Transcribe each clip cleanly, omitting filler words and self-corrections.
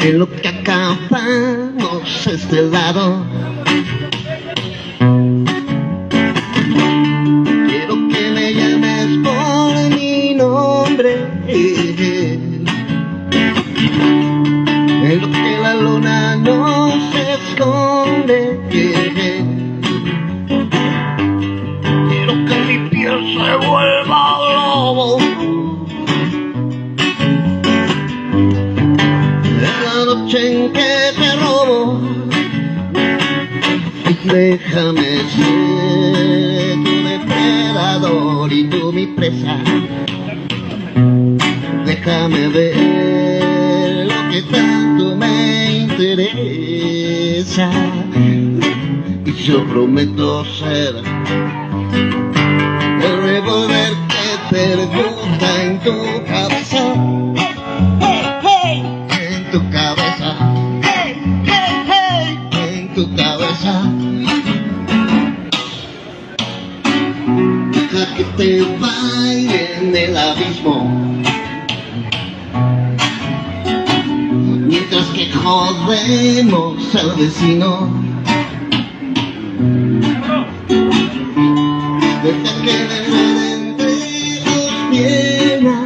en lo que acabamos este lado. Quiero que me llames por mi nombre, en lo que la luna no se esconde. Quiero que mi piel se vuelva lobo. La noche en que te robo, déjame ser tu depredador y tú mi presa. Déjame ver lo que tanto me interesa, y yo prometo ser el revólver que percuta en tu cabeza. En tu cabeza, en tu cabeza. Deja que te baile en el abismo, mientras que jodemos al vecino. Deja que me muera entre tus piernas,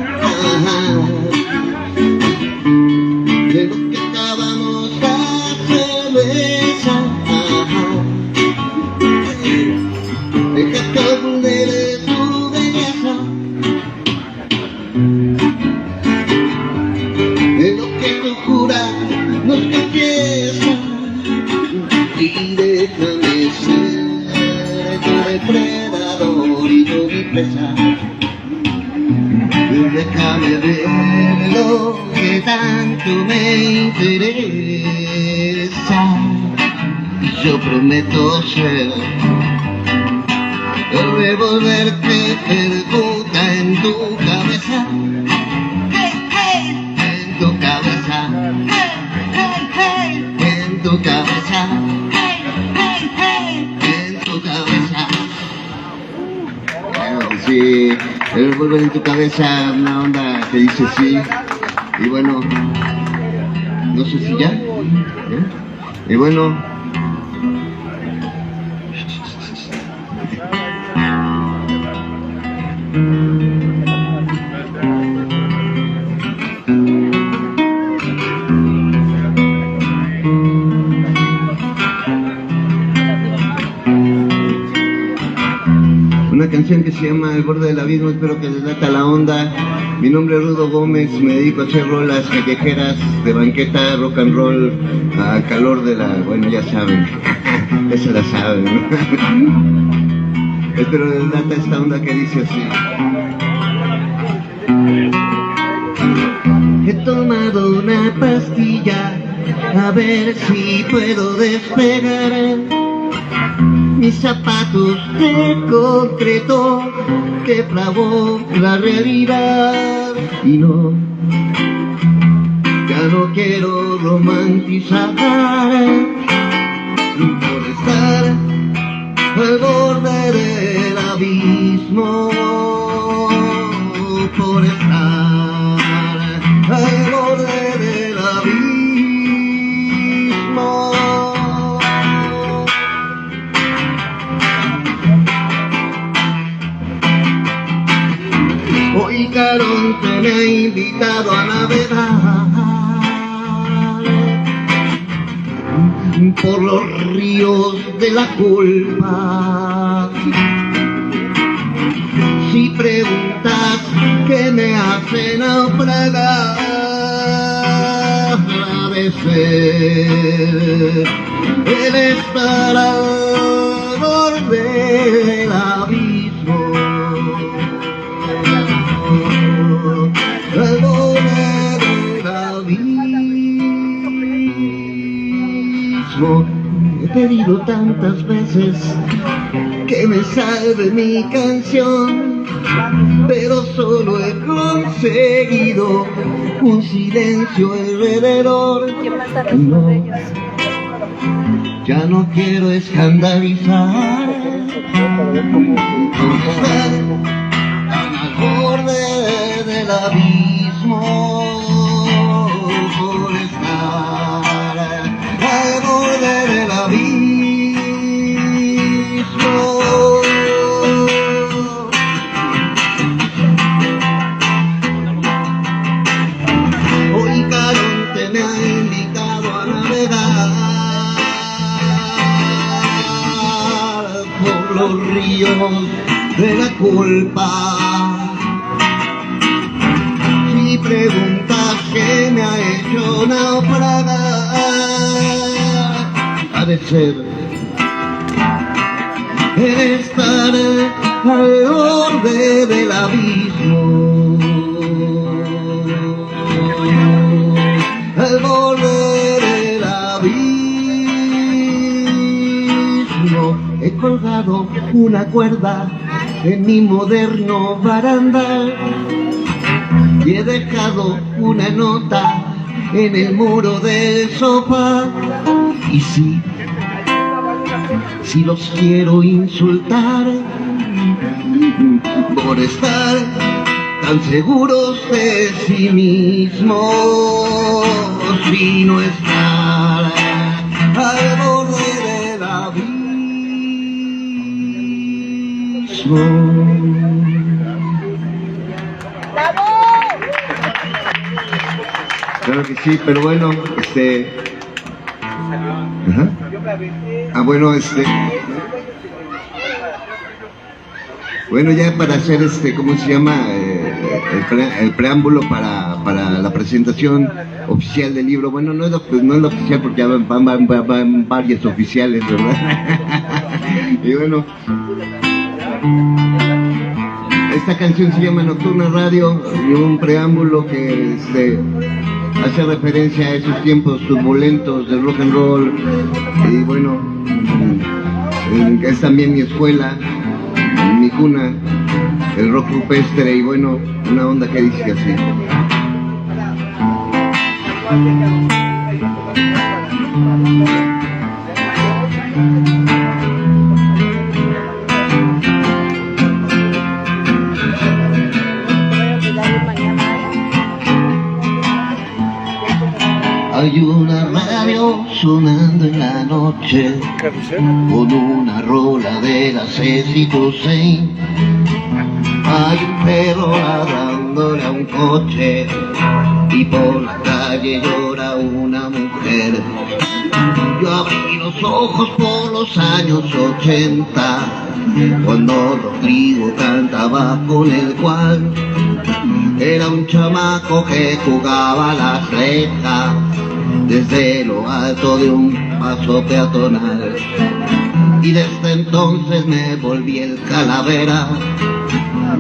de lo que acabamos la cerveza. Deja que vulnere tu belleza, de lo que tú juras nos confiesa, y déjame ser tu depredador y yo mi presa. Déjame ver lo que tanto me interesa, y yo prometo ser el revólver que percuta en tu cabeza. En tu cabeza, en tu cabeza, en tu cabeza. Claro que sí, el revólver en tu cabeza, una onda que dice sí. Y bueno, no sé si ya. Y bueno, una canción que se llama El borde del abismo, espero que les lata la onda. Mi nombre es Rudo Gómez, me dedico a hacer rolas callejeras de banqueta, rock and roll, a calor de la... bueno, ya saben, eso la saben, ¿no? Espero les lata esta onda que dice así. He tomado una pastilla, a ver si puedo despegar mis zapatos de concreto que clavó la realidad. Y no, ya no quiero romantizar por estar al borde del abismo, por estar al borde del abismo. Hoy Caronte me ha invitado a navegar por los ríos de la culpa. Si preguntas qué me hace naufragar, a veces el estar al borde del abismo, al borde del abismo. He pedido tantas veces que me salve mi canción, pero solo he conseguido un silencio alrededor. No, ya no quiero escandalizar, estar al borde del abismo, por estar culpa. Si preguntas qué me ha hecho naufragar, ha de ser el estar al borde del abismo, al borde del abismo. He colgado una cuerda en mi moderno barandal y he dejado una nota en el muro del sofá. Y si los quiero insultar por estar tan seguros de sí mismos y no estar al borde del abismo. Claro que sí, pero bueno, Ajá. Bueno, bueno, ya para hacer ¿cómo se llama? El preámbulo para la presentación oficial del libro. Bueno, no es la oficial porque ya van varias oficiales, ¿verdad? Y bueno, esta canción se llama Nocturna Radio y un preámbulo que hace referencia a esos tiempos turbulentos del rock and roll. Y bueno, es también mi escuela, mi cuna, el rock rupestre. Y bueno, una onda que dice así. Hay una radio sonando en la noche con una rola de la Ceci Toussaint. Hay un perro ladrándole a un coche y por la calle llora una mujer. Yo abrí los ojos por los años 80 cuando Rodrigo cantaba con el Juan. Era un chamaco que jugaba a las rejas desde lo alto de un paso peatonal. Y desde entonces me volví el calavera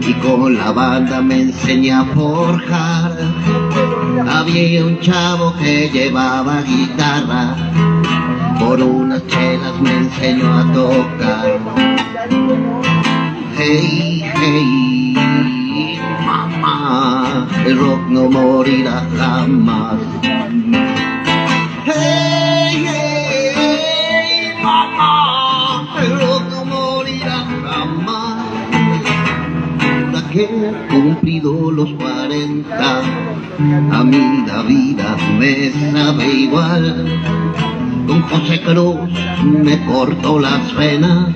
y con la banda me enseñé a forjar. Había un chavo que llevaba guitarra, por unas chelas me enseñó a tocar. Hey, hey, mamá, el rock no morirá jamás. Hey, hey, mamá, el rock no morirá jamás. Ahora que he cumplido los 40, a mí la vida me sabe igual. Don José Cruz me cortó las venas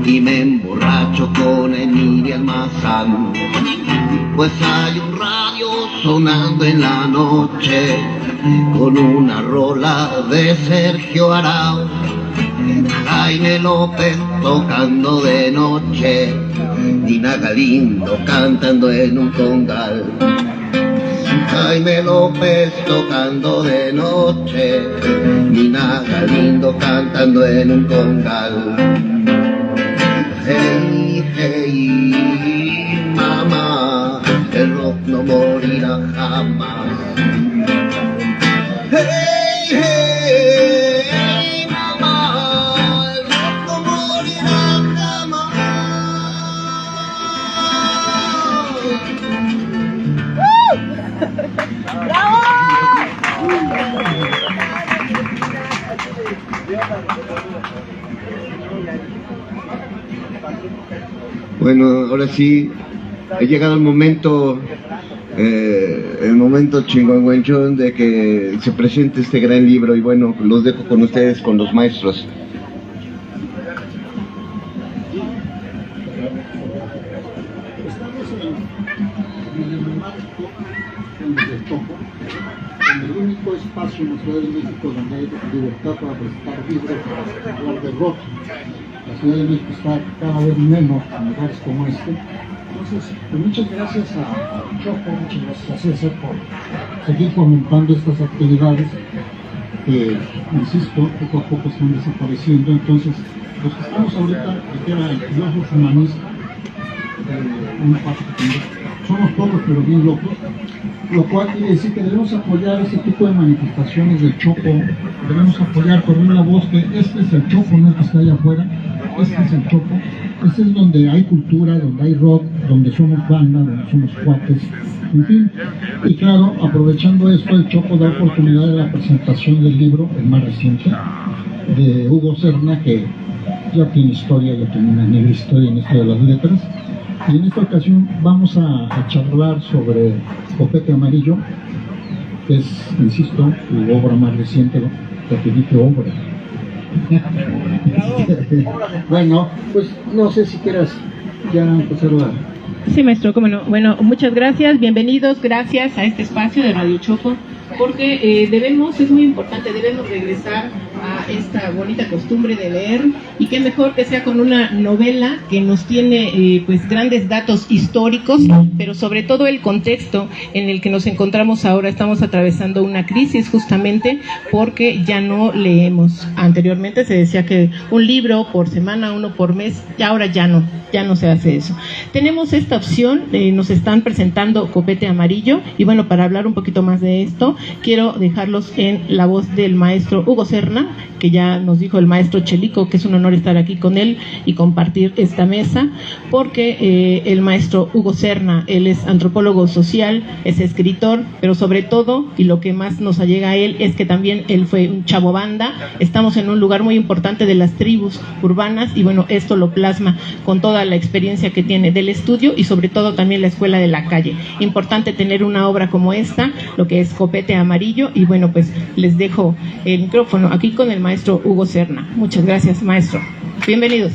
y me emborracho con Emilia Almazán. Pues hay un radio sonando en la noche con una rola de Sergio Arau. Jaime López tocando de noche, Nina Galindo cantando en un congal. Jaime López tocando de noche, Nina Galindo cantando en un congal. Hey, hey, mamá, el rock no morirá jamás. Hey, hey, mamá, el rock no morirá jamás. ¡Bravo! Bueno, ahora sí, ha llegado el momento chingüengüenchón de que se presente este gran libro. Y bueno, los dejo con ustedes, con los maestros. En el único espacio en la Ciudad de México donde hay libertad para presentar libros, para hablar de rock. La la Ciudad de México está cada vez menos en lugares como este. Entonces, pues muchas gracias a Chopo, muchas gracias a César por seguir fomentando estas actividades que, insisto, poco a poco están desapareciendo. Entonces, los que estamos ahorita, que era el filósofo humanista, una parte que somos pobres pero bien locos, lo cual quiere decir que debemos apoyar ese tipo de manifestaciones del Chopo, debemos apoyar con una voz que este es el Chopo, no el que está allá afuera, este es el Chopo, este es donde hay cultura, donde hay rock, donde somos banda, donde somos cuates, en fin. Y claro, aprovechando esto, el Chopo da oportunidad de la presentación del libro, el más reciente, de Hugo Serna, que ya tiene historia, ya tiene una negra historia en esto de las letras. Y en esta ocasión vamos a charlar sobre Copete Amarillo, que es, insisto, su obra más reciente, ¿no? Porque dije obra. Bueno, pues no sé si quieras ya empezar la... Sí, maestro, cómo no. Bueno, muchas gracias, bienvenidos, gracias a este espacio de Radio Chopo, porque es muy importante, debemos regresar a esta bonita costumbre de leer, y qué mejor que sea con una novela que nos tiene pues grandes datos históricos, pero sobre todo el contexto en el que nos encontramos ahora. Estamos atravesando una crisis justamente porque ya no leemos. Anteriormente se decía que un libro por semana, uno por mes, y ahora ya no se hace eso. Tenemos esta opción, nos están presentando Copete Amarillo, y bueno, para hablar un poquito más de esto, quiero dejarlos en la voz del maestro Hugo Serna, que ya nos dijo el maestro Chelico que es un honor estar aquí con él y compartir esta mesa, porque el maestro Hugo Serna, él es antropólogo social, es escritor, pero sobre todo, y lo que más nos allega a él, es que también él fue un chavo banda. Estamos en un lugar muy importante de las tribus urbanas, y bueno, esto lo plasma con toda la experiencia que tiene del estudio y sobre todo también la escuela de la calle. Importante tener una obra como esta, lo que es Copete Amarillo, y bueno, pues les dejo el micrófono aquí con el maestro Hugo Serna. Muchas gracias, maestro. Bienvenidos.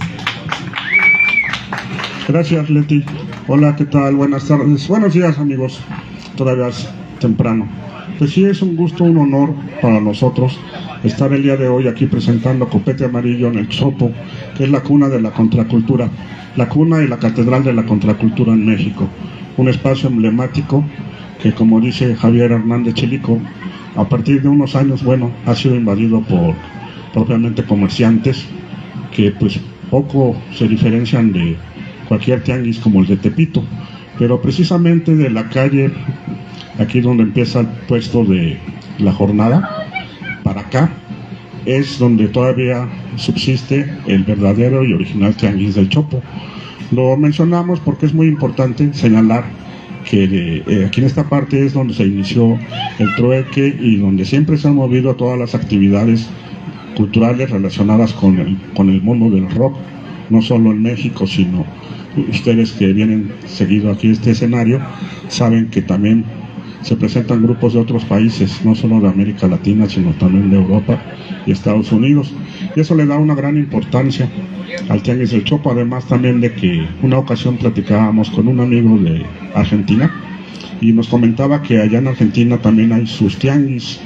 Gracias, Leti. Hola, ¿qué tal? Buenas tardes. Buenos días, amigos. Todavía es temprano. Pues sí, es un gusto, un honor para nosotros estar el día de hoy aquí presentando Copete Amarillo en el Chopo, que es la cuna de la contracultura, la cuna y la catedral de la contracultura en México. Un espacio emblemático que, como dice Javier Hernández Chelico, a partir de unos años, bueno, ha sido invadido por propiamente comerciantes que pues poco se diferencian de cualquier tianguis como el de Tepito, pero precisamente de la calle, aquí donde empieza el puesto de la jornada, para acá, es donde todavía subsiste el verdadero y original tianguis del Chopo. Lo mencionamos porque es muy importante señalar que aquí en esta parte es donde se inició el trueque y donde siempre se han movido todas las actividades culturales relacionadas con el mundo del rock, no solo en México, sino ustedes que vienen seguido aquí a este escenario saben que también se presentan grupos de otros países, no solo de América Latina, sino también de Europa y Estados Unidos, y eso le da una gran importancia al tianguis del Chopo. Además también de que una ocasión platicábamos con un amigo de Argentina y nos comentaba que allá en Argentina también hay sus tianguis,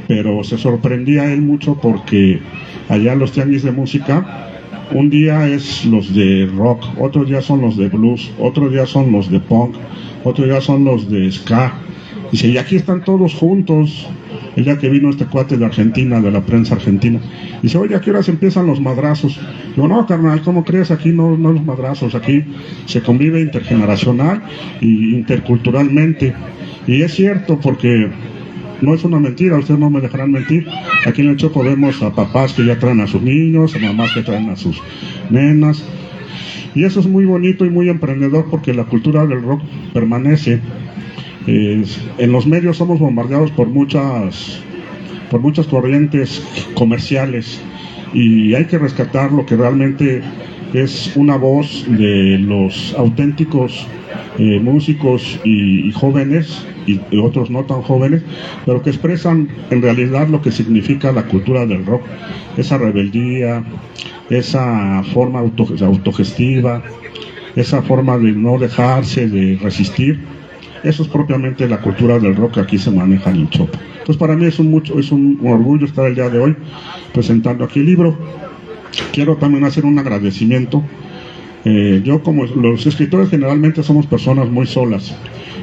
pero se sorprendía él mucho porque allá los tianguis de música, un día es los de rock, otro día son los de blues, otro día son los de punk, otro día son los de ska. Dice, y aquí están todos juntos. El día que vino este cuate de Argentina, de la prensa argentina, dice, oye, ¿a qué horas empiezan los madrazos? Digo, no, carnal, ¿cómo crees? Aquí no los madrazos, aquí se convive intergeneracional e interculturalmente. Y es cierto, porque no es una mentira, ustedes no me dejarán mentir. Aquí en el Chopo vemos a papás que ya traen a sus niños, a mamás que traen a sus nenas. Y eso es muy bonito y muy emprendedor porque la cultura del rock permanece. En los medios somos bombardeados por muchas corrientes comerciales y hay que rescatar lo que realmente es una voz de los auténticos músicos y jóvenes y otros no tan jóvenes, pero que expresan en realidad lo que significa la cultura del rock, esa rebeldía, esa forma autogestiva, esa forma de no dejarse, de resistir. Eso es propiamente la cultura del rock que aquí se maneja en el Chopo. Entonces para mí es un orgullo estar el día de hoy presentando aquí el libro. quiero también hacer un agradecimiento. Yo, como los escritores generalmente somos personas muy solas,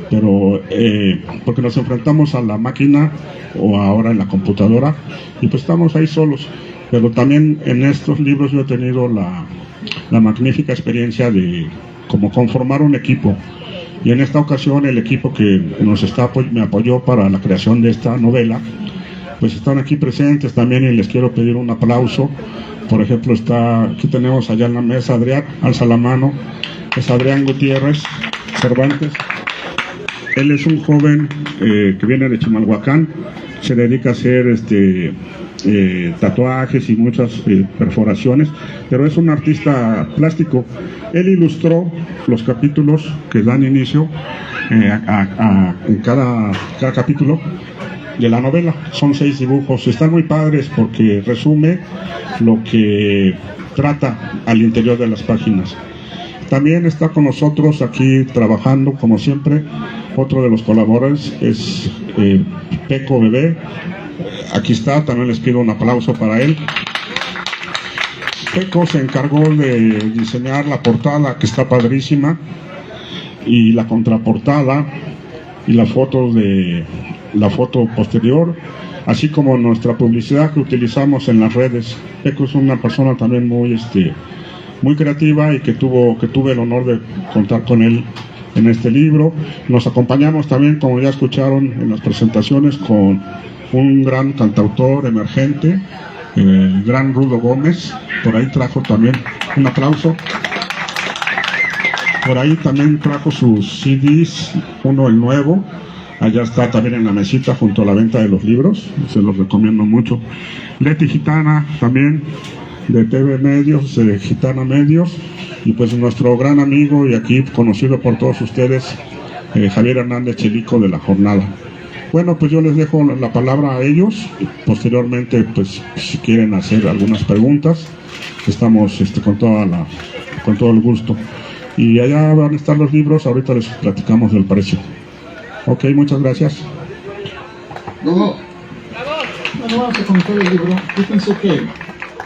pero porque nos enfrentamos a la máquina o ahora en la computadora y pues estamos ahí solos, pero también en estos libros yo he tenido la magnífica experiencia de como conformar un equipo, y en esta ocasión el equipo que me apoyó para la creación de esta novela pues están aquí presentes también, y les quiero pedir un aplauso. Por ejemplo, aquí tenemos allá en la mesa Adrián, alza la mano, es Adrián Gutiérrez Cervantes. Él es un joven que viene de Chimalhuacán, se dedica a hacer tatuajes y muchas perforaciones, pero es un artista plástico. Él ilustró los capítulos que dan inicio en cada capítulo de la novela. Son 6 dibujos, están muy padres porque resume lo que trata al interior de las páginas. También está con nosotros aquí trabajando, como siempre, otro de los colaboradores es Peco Bebé. Aquí está, también les pido un aplauso para él. Peco se encargó de diseñar la portada, que está padrísima, y la contraportada y la foto posterior, así como nuestra publicidad que utilizamos en las redes. Peco es una persona también muy creativa, y que tuve el honor de contar con él en este libro. Nos acompañamos también, como ya escucharon en las presentaciones, con un gran cantautor emergente, el gran Rudo Gómez. Por ahí trajo también un aplauso. Por ahí también trajo sus CDs, uno el nuevo. Allá está también en la mesita junto a la venta de los libros, se los recomiendo mucho. Leti Gitana también, de TV Medios, de Gitana Medios, y pues nuestro gran amigo y aquí conocido por todos ustedes, Javier Hernández Chelico, de La Jornada. Bueno, pues yo les dejo la palabra a ellos, y posteriormente pues si quieren hacer algunas preguntas, estamos con todo el gusto. Y allá van a estar los libros, ahorita les platicamos del precio. Ok, muchas gracias. Bueno, vamos a comentar el libro. Fíjense que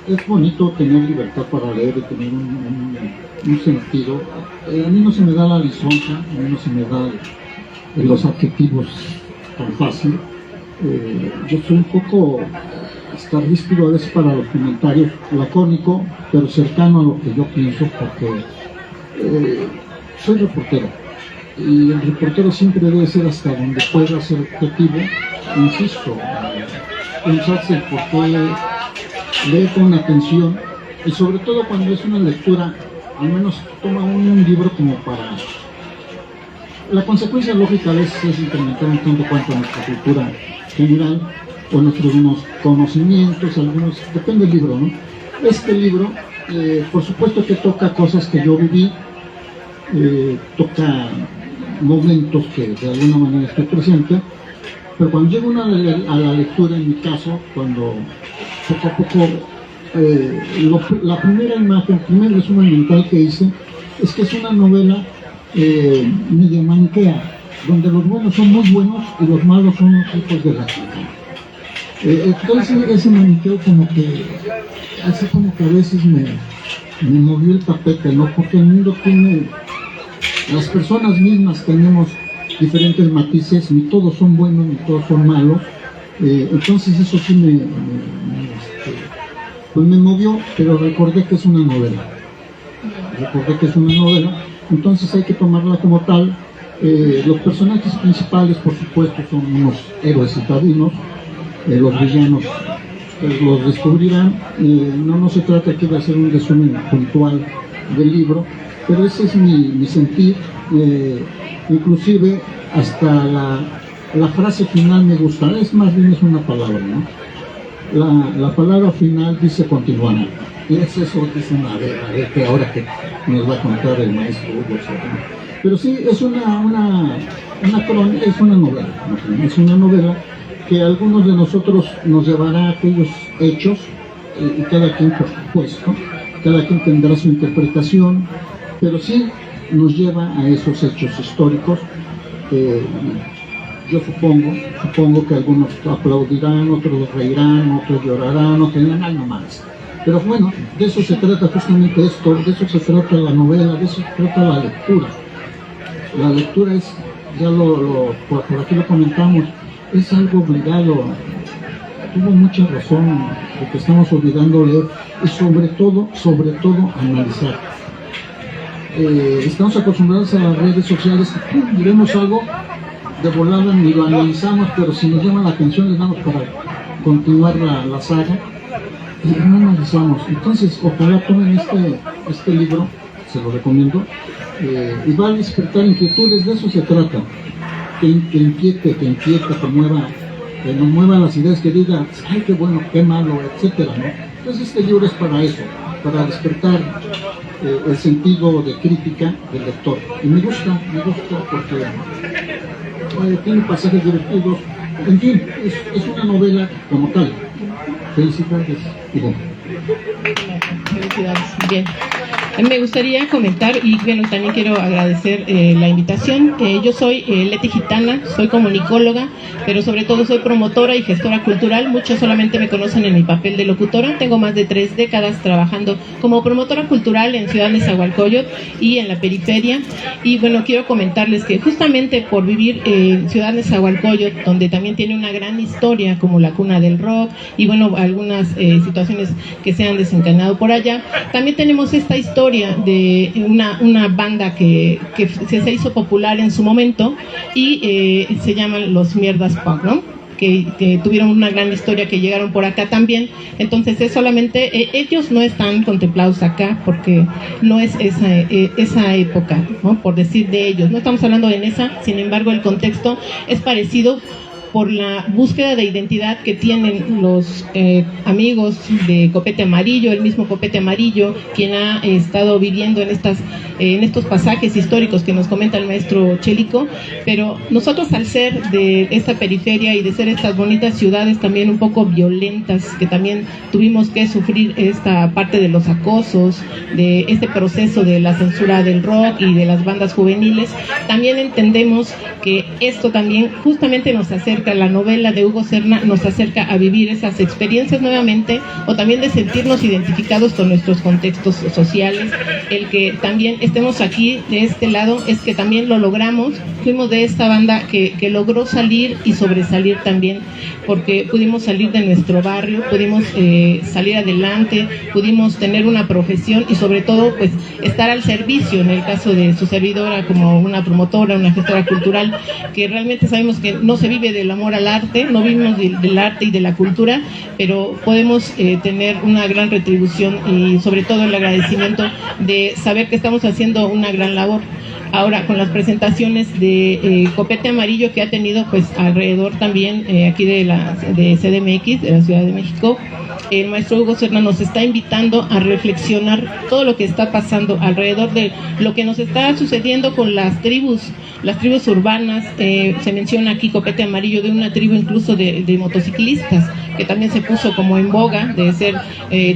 es bonito tener libertad para leer y tener un sentido. A mí no se me da la lisonja, a mí no se me da los adjetivos tan fácil. Yo soy un poco ríspido a veces para los comentarios, lacónico, pero cercano a lo que yo pienso, porque soy reportero. Y el reportero siempre debe ser hasta donde pueda ser objetivo. Insisto, pensarse por qué leer con atención, y sobre todo cuando es una lectura, al menos toma un libro como para... La consecuencia lógica a veces es incrementar un tanto cuanto nuestra cultura general o nuestros conocimientos, algunos, depende del libro, ¿no? Este libro, por supuesto que toca cosas que yo viví, toca momentos que de alguna manera estoy presente, pero cuando llego a la lectura, en mi caso, cuando poco a poco la primera imagen, el primer resumen mental que hice es que es una novela medio maniquea, donde los buenos son muy buenos y los malos son los hijos de la chica. Entonces ese maniqueo como que a veces me movió el tapete, ¿no? Porque el mundo tiene, las personas mismas tenemos diferentes matices, ni todos son buenos ni todos son malos. Entonces eso sí me movió, pero recordé que es una novela. Entonces hay que tomarla como tal. Los personajes principales, por supuesto, son unos héroes citadinos. Los villanos los descubrirán. No se trata aquí de hacer un resumen puntual del libro, pero ese es mi sentir. Inclusive hasta la frase final me gusta, más bien es una palabra, ¿no? La palabra final dice continuará. Y eso dice a ver que ahora que nos va a contar el maestro Hugo Serrano. Pero sí, es una novela que a algunos de nosotros nos llevará a aquellos hechos, y cada quien, por supuesto, cada quien tendrá su interpretación, pero sí nos lleva a esos hechos históricos. Yo supongo que algunos aplaudirán, otros reirán, otros llorarán, otros dirán, ay, no más. Pero bueno, de eso se trata justamente esto, de eso se trata la novela, de eso se trata la lectura. La lectura es, ya por aquí lo comentamos, es algo obligado. Tuvo mucha razón de que estamos olvidando leer y sobre todo analizar. Estamos acostumbrados a las redes sociales, diremos algo, de volada ni lo analizamos, pero si nos llama la atención le damos para continuar la saga y no analizamos. Entonces, ojalá tomen este libro, se lo recomiendo, y va a despertar inquietudes, de eso se trata, que inquiete, que mueva, que nos mueva las ideas, que diga, ay, qué bueno, qué malo, etcétera, ¿no? Entonces este libro es para eso, para despertar el sentido de crítica del lector. Y me gusta porque tiene pasajes divertidos, en fin, es una novela como tal. Felicidades. Felicidades. Bien. Me gustaría comentar y bueno, también quiero agradecer la invitación. Yo soy Leti Gitana, soy comunicóloga, pero sobre todo soy promotora y gestora cultural. Muchos solamente me conocen en mi papel de locutora. Tengo más de 3 décadas trabajando como promotora cultural en Ciudad Nezahualcóyotl y en la periferia. Y bueno, quiero comentarles que justamente por vivir en Ciudad Nezahualcóyotl, donde también tiene una gran historia como la cuna del rock y bueno, algunas situaciones que se han desencadenado por allá, también tenemos esta historia de una banda que se hizo popular en su momento y se llaman los Mierdas Punk, ¿no? Que tuvieron una gran historia, que llegaron por acá también. Entonces es solamente, ellos no están contemplados acá porque no es esa época, ¿no? Por decir de ellos, no estamos hablando de esa, sin embargo el contexto es parecido por la búsqueda de identidad que tienen los amigos de Copete Amarillo, el mismo Copete Amarillo, quien ha estado viviendo en estos pasajes históricos que nos comenta el maestro Chelico. Pero nosotros, al ser de esta periferia y de ser estas bonitas ciudades también un poco violentas, que también tuvimos que sufrir esta parte de los acosos, de este proceso de la censura del rock y de las bandas juveniles, también entendemos que esto también justamente nos acerca, la novela de Hugo Serna nos acerca a vivir esas experiencias nuevamente, o también de sentirnos identificados con nuestros contextos sociales. El que también estemos aquí de este lado es que también lo logramos, fuimos de esta banda que logró salir y sobresalir también, porque pudimos salir de nuestro barrio, pudimos salir adelante, pudimos tener una profesión y sobre todo pues estar al servicio, en el caso de su servidora como una promotora, una gestora cultural, que realmente sabemos que no se vive del amor al arte, no vivimos del arte y de la cultura, pero podemos tener una gran retribución y sobre todo el agradecimiento de saber que estamos haciendo una gran labor. Ahora, con las presentaciones de Copete Amarillo que ha tenido pues alrededor también aquí de CDMX, de la Ciudad de México, el maestro Hugo Serna nos está invitando a reflexionar todo lo que está pasando alrededor de lo que nos está sucediendo con las tribus urbanas. Se menciona aquí Copete Amarillo, de una tribu incluso de motociclistas, que también se puso como en boga de ser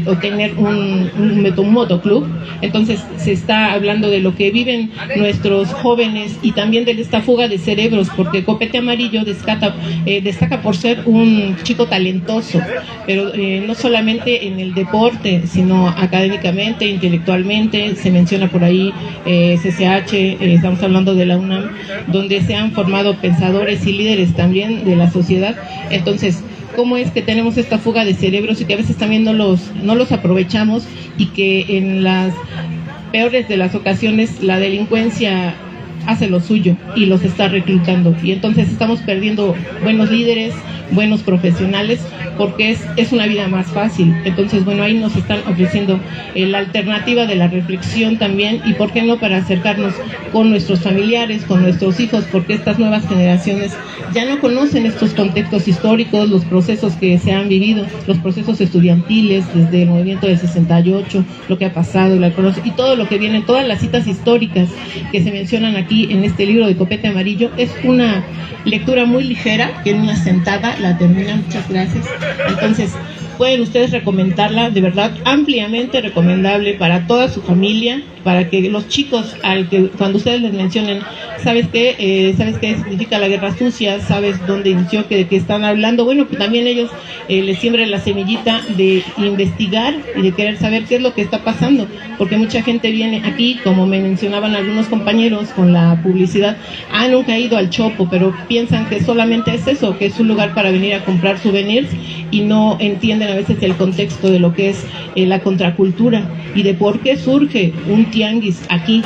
o tener un motoclub. Entonces se está hablando de lo que viven nuestros jóvenes y también de esta fuga de cerebros, porque Copete Amarillo destaca por ser un chico talentoso, pero no solamente en el deporte, sino académicamente, intelectualmente. Se menciona por ahí CCH, estamos hablando de la UNAM, donde se han formado pensadores y líderes también de la sociedad. Entonces, ¿cómo es que tenemos esta fuga de cerebros y que a veces también no los aprovechamos, y que en las peores de las ocasiones la delincuencia hace lo suyo y los está reclutando? Y entonces estamos perdiendo buenos líderes, buenos profesionales, porque es una vida más fácil. Entonces, bueno, ahí nos están ofreciendo la alternativa de la reflexión también, y por qué no, para acercarnos con nuestros familiares, con nuestros hijos, porque estas nuevas generaciones ya no conocen estos contextos históricos, los procesos que se han vivido, los procesos estudiantiles desde el movimiento del 68, lo que ha pasado, y todo lo que viene, todas las citas históricas que se mencionan aquí en este libro de Copete Amarillo. Es una lectura muy ligera, que en una sentada la termina. Muchas gracias. Entonces, pueden ustedes recomendarla, de verdad, ampliamente recomendable para toda su familia, para que los chicos, cuando ustedes les mencionen, ¿sabes qué significa la guerra sucia? ¿Sabes dónde inició? ¿Que están hablando? Bueno, pues también ellos les siembren la semillita de investigar y de querer saber qué es lo que está pasando, porque mucha gente viene aquí, como me mencionaban algunos compañeros con la publicidad, nunca he ido al Chopo, pero piensan que solamente es eso, que es un lugar para venir a comprar souvenirs y no entienden a veces el contexto de lo que es la contracultura y de por qué surge un tianguis aquí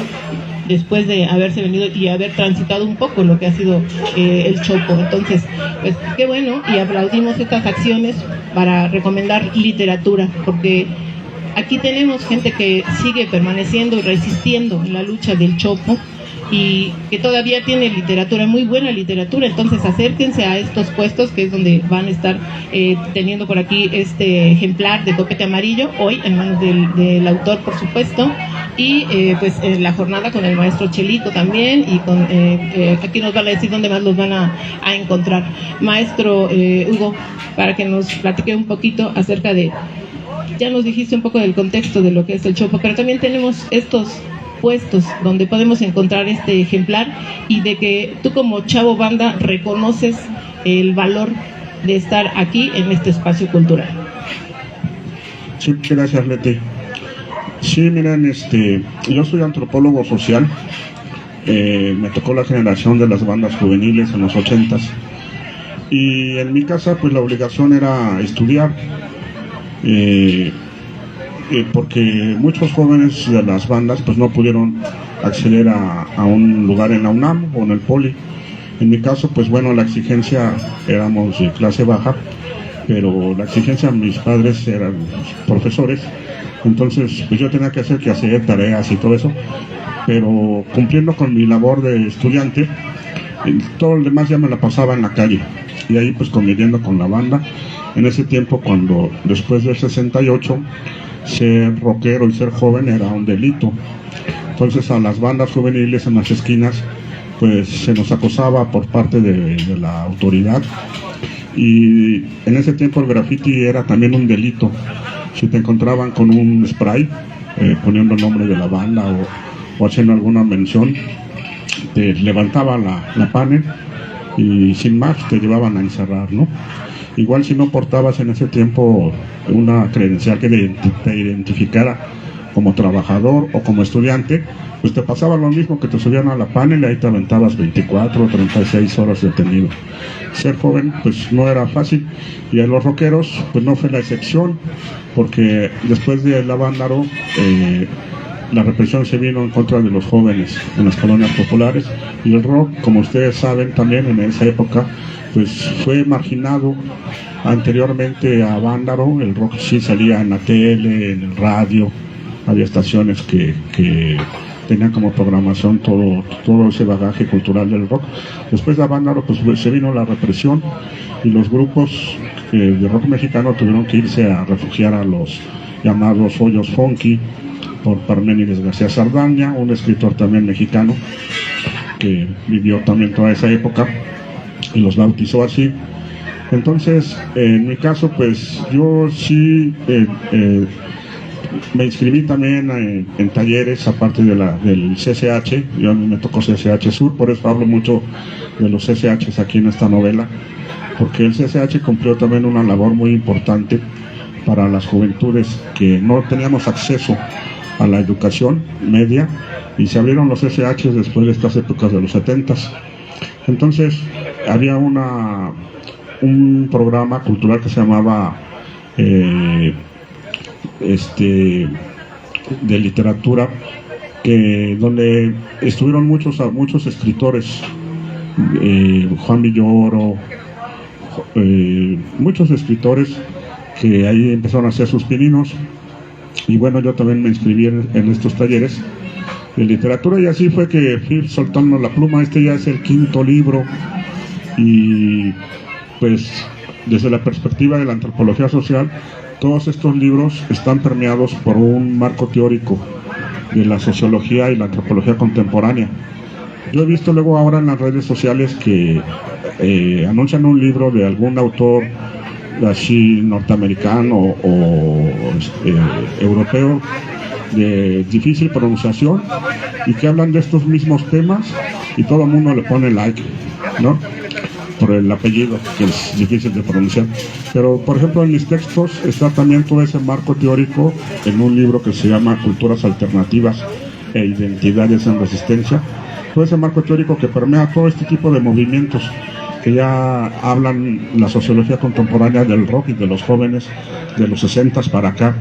después de haberse venido y haber transitado un poco lo que ha sido el Chopo. Entonces, pues qué bueno, y aplaudimos estas acciones para recomendar literatura, porque aquí tenemos gente que sigue permaneciendo y resistiendo en la lucha del Chopo y que todavía tiene literatura, muy buena literatura. Entonces acérquense a estos puestos, que es donde van a estar teniendo por aquí este ejemplar de Copete Amarillo, hoy en manos del autor, por supuesto, y pues la jornada con el maestro Chelito también, y con aquí nos van a decir dónde más los van a encontrar. Maestro Hugo, para que nos platique un poquito acerca de, ya nos dijiste un poco del contexto de lo que es el Chopo, pero también tenemos estos puestos donde podemos encontrar este ejemplar, y de que tú como chavo banda reconoces el valor de estar aquí en este espacio cultural. Sí, gracias, Leti. Sí, miren, yo soy antropólogo social. Me tocó la generación de las bandas juveniles en los 80s, y en mi casa pues la obligación era estudiar, porque muchos jóvenes de las bandas pues no pudieron acceder a un lugar en la UNAM o en el Poli. En mi caso, pues bueno, la exigencia, éramos de clase baja, pero la exigencia, mis padres eran profesores, entonces pues yo tenía que hacer tareas y todo eso, pero cumpliendo con mi labor de estudiante, todo lo demás ya me la pasaba en la calle, y ahí pues conviviendo con la banda. En ese tiempo, cuando después del 68, ser rockero y ser joven era un delito, entonces a las bandas juveniles en las esquinas pues se nos acosaba por parte de la autoridad, y en ese tiempo el graffiti era también un delito. Si te encontraban con un spray poniendo el nombre de la banda o haciendo alguna mención, te levantaban la panel y sin más te llevaban a encerrar, ¿no? Igual si no portabas en ese tiempo una credencial que te identificara como trabajador o como estudiante, pues te pasaba lo mismo, que te subían a la panel y ahí te aventabas 24 o 36 horas detenido. Ser joven pues no era fácil, y a los rockeros pues no fue la excepción, porque después de la Vándaro la represión se vino en contra de los jóvenes en las colonias populares, y el rock, como ustedes saben también, en esa época pues fue marginado. Anteriormente a Vándaro, el rock sí salía en la tele, en el radio, había estaciones que tenían como programación todo ese bagaje cultural del rock. Después de Vándaro pues se vino la represión, y los grupos de rock mexicano tuvieron que irse a refugiar a los llamados hoyos funky, por Parménides García Saldaña, un escritor también mexicano que vivió también toda esa época, y los bautizó así. Entonces, en mi caso, pues yo sí me inscribí también en talleres, aparte del CCH. Yo a mí me tocó CCH Sur, por eso hablo mucho de los CCHs aquí en esta novela, porque el CCH cumplió también una labor muy importante para las juventudes que no teníamos acceso a la educación media, y se abrieron los CCHs después de estas épocas de los 70s. Entonces había un programa cultural que se llamaba de literatura, donde estuvieron muchos escritores, Juan Villoro, muchos escritores que ahí empezaron a hacer sus pininos. Y bueno, yo también me inscribí en estos talleres de literatura, y así fue que fui soltando la pluma. Este ya es el 5º libro, y pues desde la perspectiva de la antropología social, todos estos libros están permeados por un marco teórico de la sociología y la antropología contemporánea. Yo he visto luego ahora en las redes sociales que anuncian un libro de algún autor así norteamericano o europeo de difícil pronunciación y que hablan de estos mismos temas y todo el mundo le pone like, ¿no? Por el apellido, que es difícil de pronunciar. Pero, por ejemplo, en mis textos está también todo ese marco teórico en un libro que se llama Culturas Alternativas e Identidades en Resistencia. Todo ese marco teórico que permea todo este tipo de movimientos que ya hablan la sociología contemporánea del rock y de los jóvenes de los 60s para acá.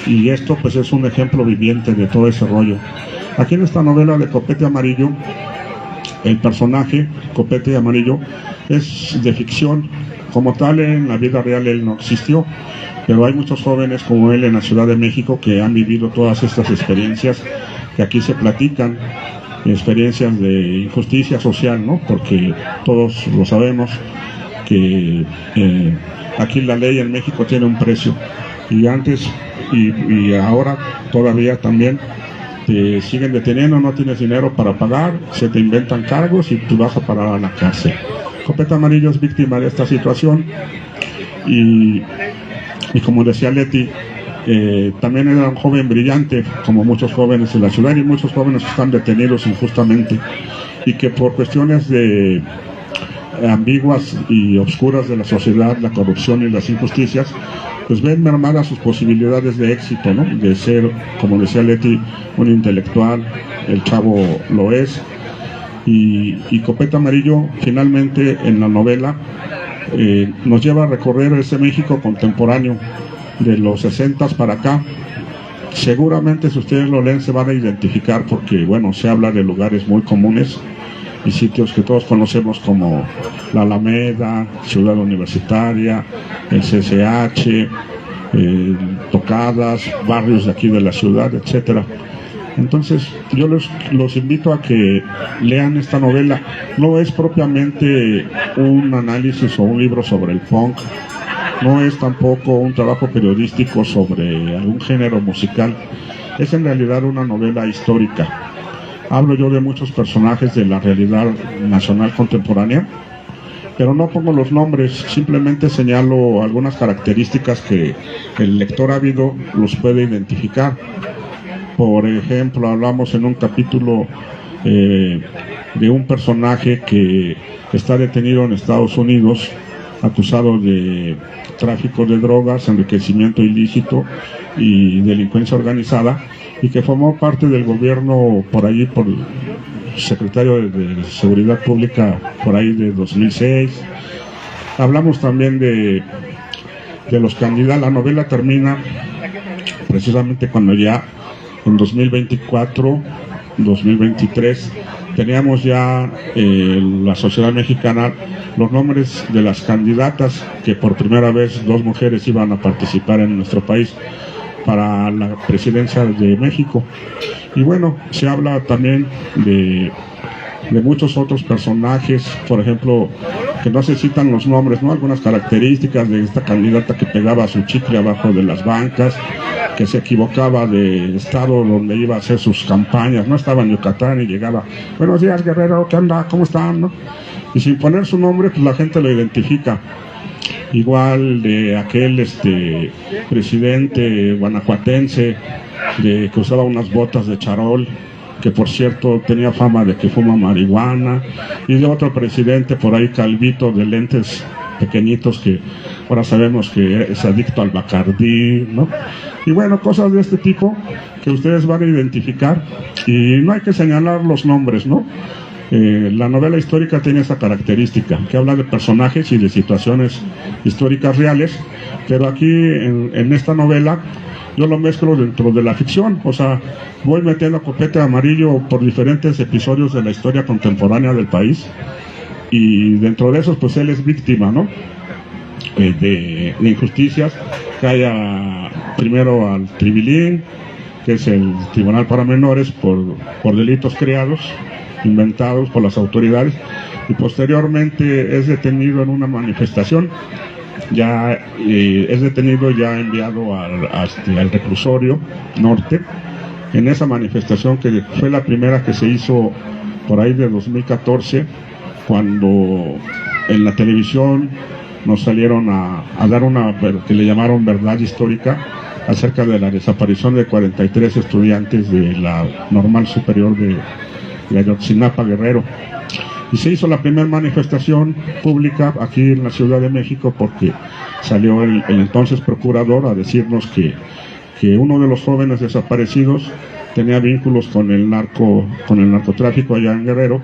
Y esto pues es un ejemplo viviente de todo ese rollo. Aquí en esta novela de Copete Amarillo, el personaje, Copete Amarillo, es de ficción. Como tal, en la vida real él no existió, pero hay muchos jóvenes como él en la Ciudad de México que han vivido todas estas experiencias que aquí se platican, experiencias de injusticia social, ¿no? Porque todos lo sabemos que aquí la ley en México tiene un precio, y antes y ahora todavía también te siguen deteniendo, no tienes dinero para pagar, se te inventan cargos y tú vas a parar a la cárcel. Copete Amarillo es víctima de esta situación y como decía Leti, también era un joven brillante, como muchos jóvenes en la ciudad, y muchos jóvenes que están detenidos injustamente y que por cuestiones de ambiguas y obscuras de la sociedad, la corrupción y las injusticias, pues ven mermadas sus posibilidades de éxito, ¿no? De ser, como decía Leti, un intelectual. El chavo lo es, y Copete Amarillo finalmente en la novela nos lleva a recorrer ese México contemporáneo de los 60s para acá. Seguramente si ustedes lo leen se van a identificar porque, bueno, se habla de lugares muy comunes y sitios que todos conocemos como la Alameda, Ciudad Universitaria, el CCH, Tocadas, barrios de aquí de la ciudad, etcétera. Entonces yo los invito a que lean esta novela. No es propiamente un análisis o un libro sobre el punk, no es tampoco un trabajo periodístico sobre algún género musical, es en realidad una novela histórica. Hablo yo de muchos personajes de la realidad nacional contemporánea, pero no pongo los nombres, simplemente señalo algunas características que el lector ávido los puede identificar. Por ejemplo, hablamos en un capítulo de un personaje que está detenido en Estados Unidos, acusado de tráfico de drogas, enriquecimiento ilícito y delincuencia organizada, y que formó parte del gobierno por ahí, por secretario de Seguridad Pública por ahí de 2006. Hablamos también de los candidatos. La novela termina precisamente cuando ya en 2024, 2023, teníamos ya la sociedad mexicana los nombres de las candidatas que por primera vez 2 mujeres iban a participar en nuestro país para la presidencia de México. Y bueno, se habla también de muchos otros personajes, por ejemplo, que no se citan los nombres, ¿no? Algunas características de esta candidata que pegaba su chicle abajo de las bancas, que se equivocaba de estado donde iba a hacer sus campañas, no estaba en Yucatán y llegaba, buenos días Guerrero, ¿qué onda? ¿Cómo están? ¿No? Y sin poner su nombre, pues la gente lo identifica. Igual de aquel presidente guanajuatense que usaba unas botas de charol, que por cierto tenía fama de que fuma marihuana, y de otro presidente por ahí calvito de lentes pequeñitos que ahora sabemos que es adicto al Bacardí, ¿no? Y bueno, cosas de este tipo que ustedes van a identificar, y no hay que señalar los nombres, ¿no? La novela histórica tiene esa característica, que habla de personajes y de situaciones históricas reales, pero aquí en esta novela yo lo mezclo dentro de la ficción, o sea, voy metiendo a Copete Amarillo por diferentes episodios de la historia contemporánea del país, y dentro de esos pues él es víctima, ¿no? De injusticias, que haya primero al Tribilín, que es el Tribunal para Menores por delitos creados, inventados por las autoridades, y posteriormente es detenido en una manifestación, ya es detenido, ya enviado al reclusorio norte, en esa manifestación que fue la primera que se hizo por ahí de 2014, cuando en la televisión nos salieron a dar una, que le llamaron verdad histórica, acerca de la desaparición de 43 estudiantes de la Normal Superior de Ayotzinapa, Guerrero. Y se hizo la primera manifestación pública aquí en la Ciudad de México porque salió el entonces procurador a decirnos que uno de los jóvenes desaparecidos tenía vínculos con el narcotráfico allá en Guerrero,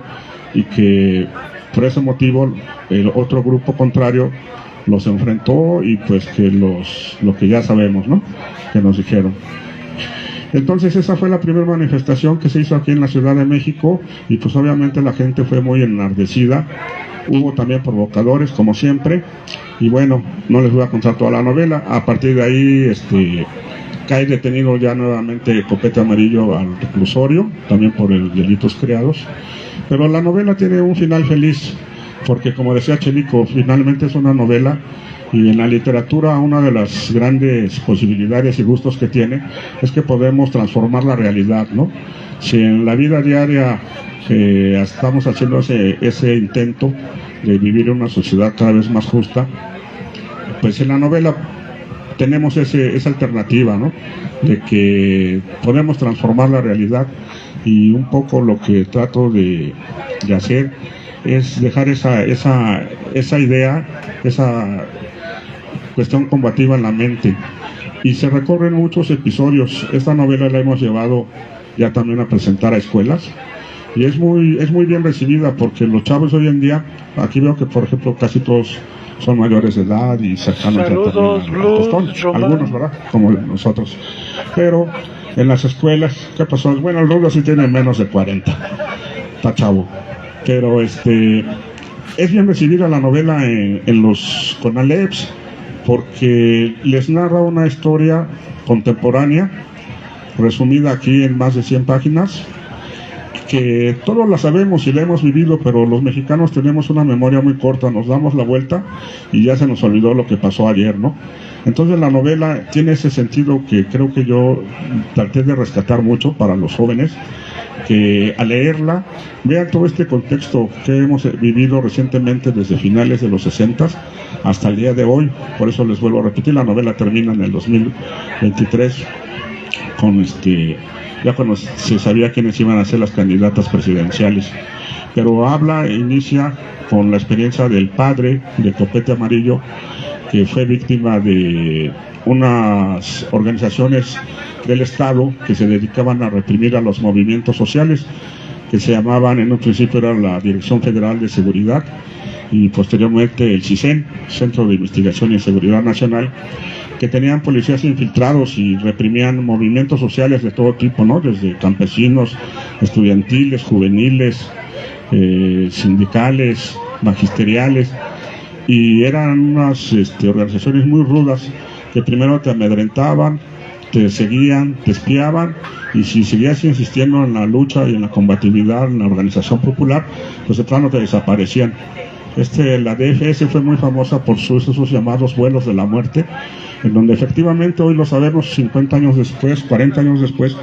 y que por ese motivo el otro grupo contrario los enfrentó, y pues que lo que ya sabemos, ¿no?, que nos dijeron. Entonces esa fue la primera manifestación que se hizo aquí en la Ciudad de México, y pues obviamente la gente fue muy enardecida. Hubo también provocadores, como siempre, y bueno, no les voy a contar toda la novela. A partir de ahí cae detenido ya nuevamente Copete Amarillo al reclusorio, también por delitos creados. Pero la novela tiene un final feliz, porque como decía Chelico, finalmente es una novela, y en la literatura una de las grandes posibilidades y gustos que tiene es que podemos transformar la realidad, ¿no? Si en la vida diaria estamos haciendo ese intento de vivir en una sociedad cada vez más justa, pues en la novela tenemos esa alternativa, ¿no?, de que podemos transformar la realidad. Y un poco lo que trato de hacer es dejar esa idea, esa cuestión combativa en la mente. Y se recorren muchos episodios. Esta novela la hemos llevado ya también a presentar a escuelas, y es muy bien recibida, porque los chavos hoy en día, aquí veo que por ejemplo casi todos son mayores de edad y cercanos al tostón, algunos, ¿verdad?, como nosotros, pero en las escuelas, ¿qué pasó? Bueno, el Rudo sí tiene menos de 40, está chavo, pero es bien recibida la novela en los CONALEPs, porque les narra una historia contemporánea, resumida aquí en más de 100 páginas, que todos la sabemos y la hemos vivido, pero los mexicanos tenemos una memoria muy corta, nos damos la vuelta y ya se nos olvidó lo que pasó ayer, ¿no? Entonces la novela tiene ese sentido que creo que yo traté de rescatar mucho para los jóvenes, que al leerla vean todo este contexto que hemos vivido recientemente desde finales de los 60 hasta el día de hoy. Por eso les vuelvo a repetir, la novela termina en el 2023 con ya cuando se sabía quiénes iban a ser las candidatas presidenciales, pero inicia con la experiencia del padre de Copete Amarillo, que fue víctima de unas organizaciones del Estado que se dedicaban a reprimir a los movimientos sociales, que se llamaban, en un principio era la Dirección Federal de Seguridad, y posteriormente el CISEN, Centro de Investigación y Seguridad Nacional, que tenían policías infiltrados y reprimían movimientos sociales de todo tipo, ¿no?, desde campesinos, estudiantiles, juveniles, sindicales, magisteriales, y eran unas organizaciones muy rudas que primero te amedrentaban, te seguían, te espiaban, y si seguías insistiendo en la lucha y en la combatividad en la organización popular, pues de plano te desaparecían. La DFS fue muy famosa por esos llamados vuelos de la muerte, en donde efectivamente hoy lo sabemos 50 años después, 40 años después,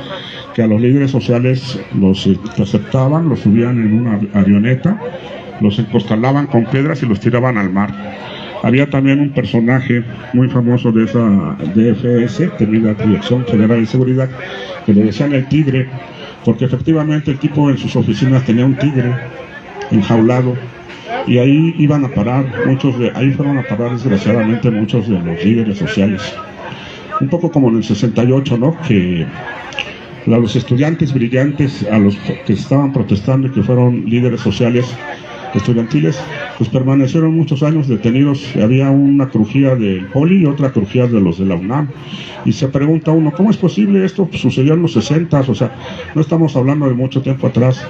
que a los líderes sociales los interceptaban, los subían en una avioneta, los encostalaban con piedras y los tiraban al mar. Había también un personaje muy famoso de esa DFS, tenida Dirección Federal de Seguridad, que le decían el tigre, porque efectivamente el tipo en sus oficinas tenía un tigre enjaulado, y ahí iban a parar ahí fueron a parar desgraciadamente muchos de los líderes sociales. Un poco como en el 68, ¿no?, que los estudiantes brillantes, a los que estaban protestando y que fueron líderes sociales estudiantiles, pues permanecieron muchos años detenidos. Había una crujía del Poli y otra crujía de los de la UNAM, y se pregunta uno, ¿cómo es posible esto? Pues sucedió en los 60, o sea, no estamos hablando de mucho tiempo atrás.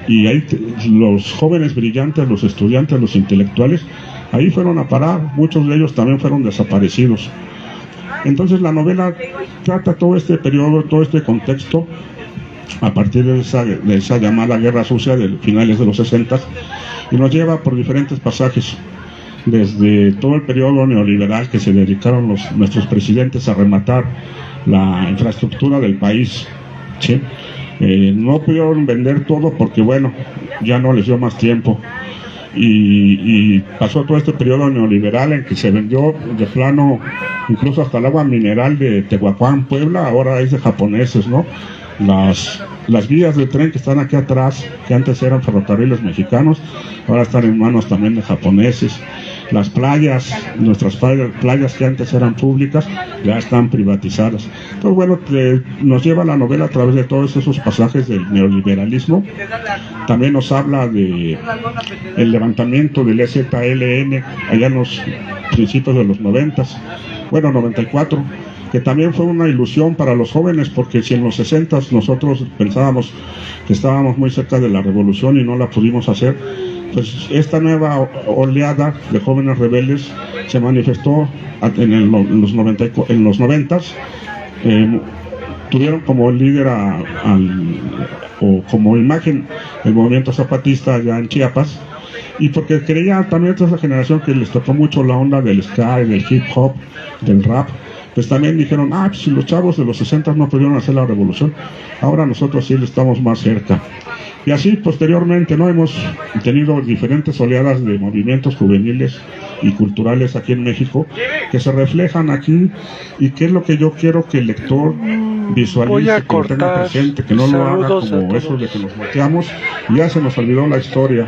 Y ahí los jóvenes brillantes, los estudiantes, los intelectuales, ahí fueron a parar, muchos de ellos también fueron desaparecidos. Entonces la novela trata todo este periodo, todo este contexto, a partir de esa llamada Guerra Sucia de finales de los 60, y nos lleva por diferentes pasajes, desde todo el periodo neoliberal que se dedicaron nuestros presidentes a rematar la infraestructura del país, ¿sí? No pudieron vender todo porque, bueno, ya no les dio más tiempo. y pasó todo este periodo neoliberal en que se vendió de plano incluso hasta el agua mineral de Tehuacán, Puebla, ahora es de japoneses, ¿no? Las vías de tren que están aquí atrás, que antes eran ferrocarriles mexicanos, ahora están en manos también de japoneses. Las playas, nuestras playas que antes eran públicas, ya están privatizadas. Entonces, bueno, nos lleva la novela a través de todos esos pasajes del neoliberalismo. También nos habla de el levantamiento del EZLN allá en los principios de los 90s, bueno, 94, que también fue una ilusión para los jóvenes, porque si en los 60s nosotros pensábamos que estábamos muy cerca de la revolución y no la pudimos hacer, pues esta nueva oleada de jóvenes rebeldes se manifestó en los 90s. Tuvieron como líder o como imagen el movimiento zapatista allá en Chiapas, y porque creía también toda esa generación que les tocó mucho la onda del ska, del hip hop, del rap, pues también dijeron, pues si los chavos de los 60 no pudieron hacer la revolución, ahora nosotros sí estamos más cerca. Y así posteriormente no hemos tenido diferentes oleadas de movimientos juveniles y culturales aquí en México que se reflejan aquí, y que es lo que yo quiero que el lector visualice, que lo tenga presente, que no lo haga como eso de que nos volteamos y ya se nos olvidó la historia.